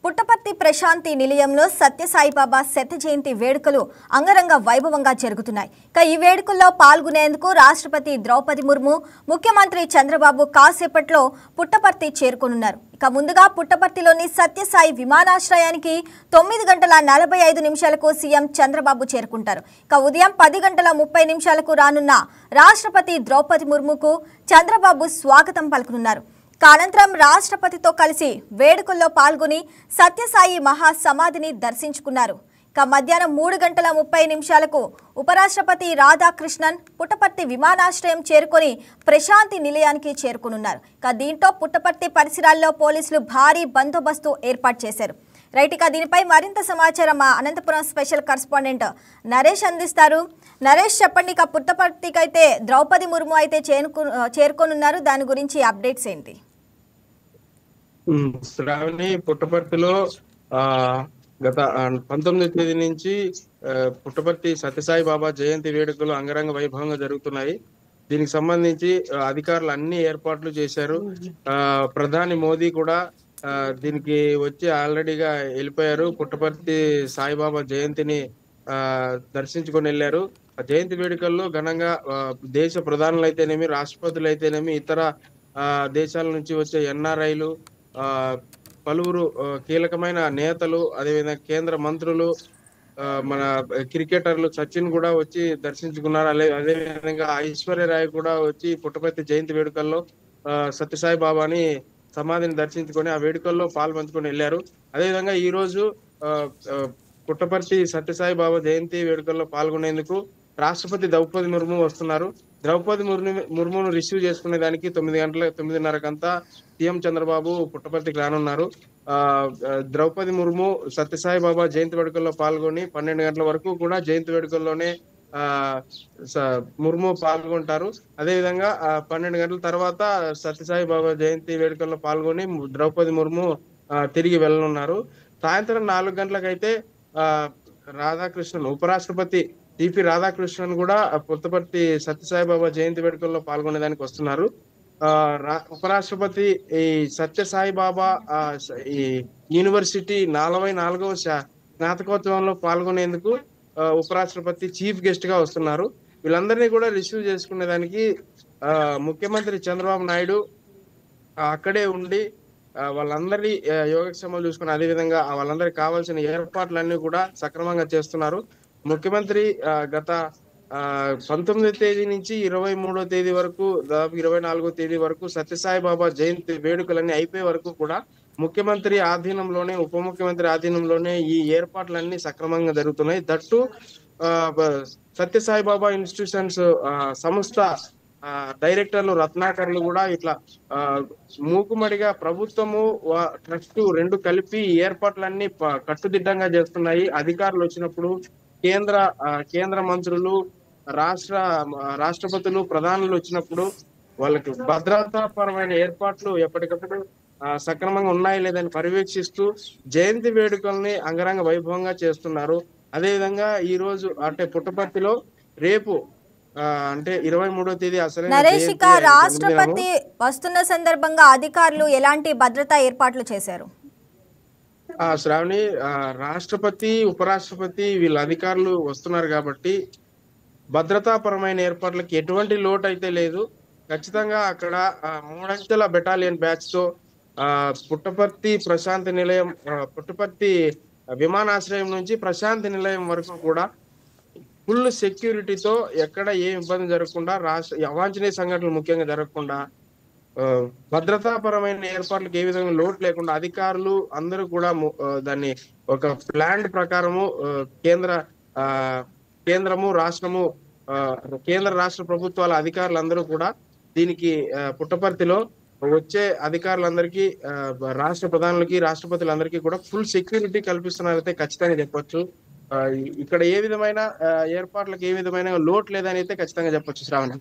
పుట్టపర్తి ప్రశాంతి నిలయంలో సత్యసాయిబాబా శత జయంతి వేడుకలు అంగరంగ వైభవంగా జరుగుతున్నాయి. ఈ వేడుకల్లో పాల్గొనేందుకు రాష్ట్రపతి ద్రౌపది ముర్ము, ముఖ్యమంత్రి చంద్రబాబు కాసేపట్లో పుట్టపర్తి చేరుకోనున్నారు. ముందుగా పుట్టపర్తిలోని సత్యసాయి విమానాశ్రయానికి 9:45 సీఎం చంద్రబాబు చేరుకుంటారు. ఉదయం 10:30 రానున్న రాష్ట్రపతి ద్రౌపది ముర్ముకు చంద్రబాబు స్వాగతం పలుకనున్నారు. అనంతరం రాష్ట్రపతితో కలిసి వేడుకల్లో పాల్గొని సత్యసాయి మహాసమాధిని దర్శించుకున్నారు. మధ్యాహ్నం 3:30 ఉపరాష్ట్రపతి రాధాకృష్ణన్ పుట్టపర్తి విమానాశ్రయం చేరుకొని ప్రశాంతి నిలయానికి చేరుకునున్నారు. దీంతో పుట్టపర్తి పరిసరాల్లో పోలీసులు భారీ బందోబస్తు ఏర్పాటు చేశారు. దీనిపై మరింత సమాచారం మా అనంతపురం స్పెషల్ కరెస్పాండెంట్ నరేష్ అందిస్తారు. నరేష్, చెప్పండి, పుట్టపర్తికి అయితే ద్రౌపది ముర్ము అయితే చేరుకోనున్నారు, దాని గురించి అప్డేట్స్ ఏంటి? శ్రావణి, పుట్టపర్తిలో గత 19వ తేదీ నుంచి పుట్టపర్తి సత్యసాయి బాబా జయంతి వేడుకలు అంగరంగ వైభవంగా జరుగుతున్నాయి. దీనికి సంబంధించి అధికారులు అన్ని ఏర్పాట్లు చేశారు. ప్రధాని మోదీ కూడా దీనికి వచ్చి ఆల్రెడీగా వెళ్ళిపోయారు. పుట్టపర్తి సాయిబాబా జయంతిని దర్శించుకొని వెళ్ళారు. జయంతి వేడుకల్లో ఘనంగా దేశ ప్రధానులు అయితేనేమి, రాష్ట్రపతులు అయితేనేమి, ఇతర దేశాల నుంచి వచ్చే ఎన్ఆర్ఐలు, పలువురు కీలకమైన నేతలు, అదేవిధంగా కేంద్ర మంత్రులు, మన క్రికెటర్లు సచిన్ కూడా వచ్చి దర్శించుకున్నారు. అదేవిధంగా ఐశ్వర్యరాయ్ కూడా వచ్చి పుట్టపర్తి జయంతి వేడుకల్లో సత్యసాయి బాబాని సమాధిని దర్శించుకొని ఆ వేడుకల్లో పాల్పంచుకొని వెళ్ళారు. అదేవిధంగా ఈ రోజు పుట్టపర్తి సత్యసాయి బాబా జయంతి వేడుకల్లో పాల్గొనేందుకు రాష్ట్రపతి ద్రౌపది ముర్ము వస్తున్నారు. ద్రౌపది ముర్మును రిసీవ్ చేసుకునే దానికి 9:30 సీఎం చంద్రబాబు పుట్టపర్తికి రానున్నారు. ద్రౌపది ముర్ము సత్యసాయి బాబా జయంతి వేడుకల్లో పాల్గొని 12 గంటల వరకు కూడా జయంతి వేడుకల్లోనే ముర్ము పాల్గొంటారు. అదేవిధంగా 12 గంటల తర్వాత సత్యసాయి బాబా జయంతి వేడుకల్లో పాల్గొని ద్రౌపది ముర్ము తిరిగి వెళ్ళనున్నారు. సాయంత్రం 4 గంటలకైతే రాధాకృష్ణన్, ఉపరాష్ట్రపతి టిపి రాధాకృష్ణన్ కూడా పుట్టపర్తి సత్యసాయి బాబా జయంతి వేడుకల్లో పాల్గొనేదానికి వస్తున్నారు. ఉపరాష్ట్రపతి ఈ సత్యసాయి బాబా ఈ యూనివర్సిటీ 44వ స్నాతకోత్సవంలో పాల్గొనేందుకు ఉపరాష్ట్రపతి చీఫ్ గెస్ట్ గా వస్తున్నారు. వీళ్ళందరినీ కూడా రిసీవ్ చేసుకునే దానికి ముఖ్యమంత్రి చంద్రబాబు నాయుడు అక్కడే ఉండి వాళ్ళందరి యోగక్షేమాలు చూసుకుని, అదేవిధంగా వాళ్ళందరికి కావాల్సిన ఏర్పాట్లన్నీ కూడా సక్రమంగా చేస్తున్నారు. ముఖ్యమంత్రి గత 19వ తేదీ నుంచి 23వ తేదీ వరకు, దాదాపు 24వ తేదీ వరకు సత్యసాయి బాబా జయంతి వేడుకలన్నీ అయిపోయే వరకు కూడా ముఖ్యమంత్రి ఆధీనంలోనే, ఉప ముఖ్యమంత్రి ఆధీనంలోనే ఈ ఏర్పాట్లన్నీ సక్రమంగా జరుగుతున్నాయి. దట్టు సత్యసాయి బాబా ఇన్స్టిట్యూషన్స్ సంస్థ డైరెక్టర్లు, రత్నాకర్లు కూడా ఇట్లా మూకుమ్మడిగా ప్రభుత్వము, ట్రస్ట్ రెండు కలిపి ఏర్పాట్లన్నీ కట్టుదిట్టంగా చేస్తున్నాయి. అధికారులు వచ్చినప్పుడు కేంద్ర మంత్రులు, రాష్ట్రపతులు, ప్రధానులు వచ్చినప్పుడు వాళ్ళకి భద్రతాపరమైన ఏర్పాట్లు ఎప్పటికప్పుడు సక్రమంగా ఉన్నాయి లేదని పర్యవేక్షిస్తూ జయంతి వేడుకల్ని అంగరంగ వైభవంగా చేస్తున్నారు. అదేవిధంగా ఈ రోజు అంటే పుట్టపర్తిలో రేపు అంటే 23వ తేదీ నరేష్, రాష్ట్రపతి వస్తున్న సందర్భంగా అధికారులు ఎలాంటి భద్రతా ఏర్పాట్లు చేశారు? శ్రావణి, రాష్ట్రపతి, ఉపరాష్ట్రపతి వీళ్ళ అధికారులు వస్తున్నారు కాబట్టి భద్రతాపరమైన ఏర్పాట్లకి ఎటువంటి లోటు అయితే లేదు. ఖచ్చితంగా అక్కడ 3 అంచెల బెటాలియన్ బ్యాచ్ తో పుట్టపర్తి ప్రశాంతి నిలయం, పుట్టపర్తి విమానాశ్రయం నుంచి ప్రశాంతి నిలయం వరకు కూడా ఫుల్ సెక్యూరిటీతో ఎక్కడ ఏ ఇబ్బంది జరగకుండా, అవాంఛనీయ సంఘటనలు ముఖ్యంగా జరగకుండా, భద్రతాపరమైన ఏర్పాట్లకు ఏ విధంగా లోటు లేకుండా అధికారులు అందరూ కూడా దాన్ని ఒక ప్లాన్ ప్రకారము కేంద్రము, రాష్ట్రము, కేంద్ర రాష్ట్ర ప్రభుత్వాల అధికారులందరూ కూడా దీనికి పుట్టపర్తిలో వచ్చే అధికారులందరికీ, రాష్ట్ర ప్రధానులకి, రాష్ట్రపతులందరికీ కూడా ఫుల్ సెక్యూరిటీ కల్పిస్తున్నారైతే ఖచ్చితంగా చెప్పొచ్చు. ఇక్కడ ఏ విధమైన ఏర్పాట్లకు ఏ విధమైన లోటు లేదని అయితే ఖచ్చితంగా చెప్పొచ్చు. Shravani.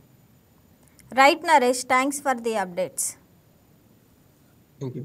Right Naresh, thanks for the updates. Thank you.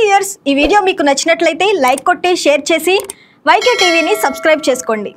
Viewers, ఈ వీడియో మీకు నచ్చినట్లయితే లైక్ కొట్టి షేర్ చేసి వైకే టీవీని సబ్స్క్రైబ్ చేసుకోండి.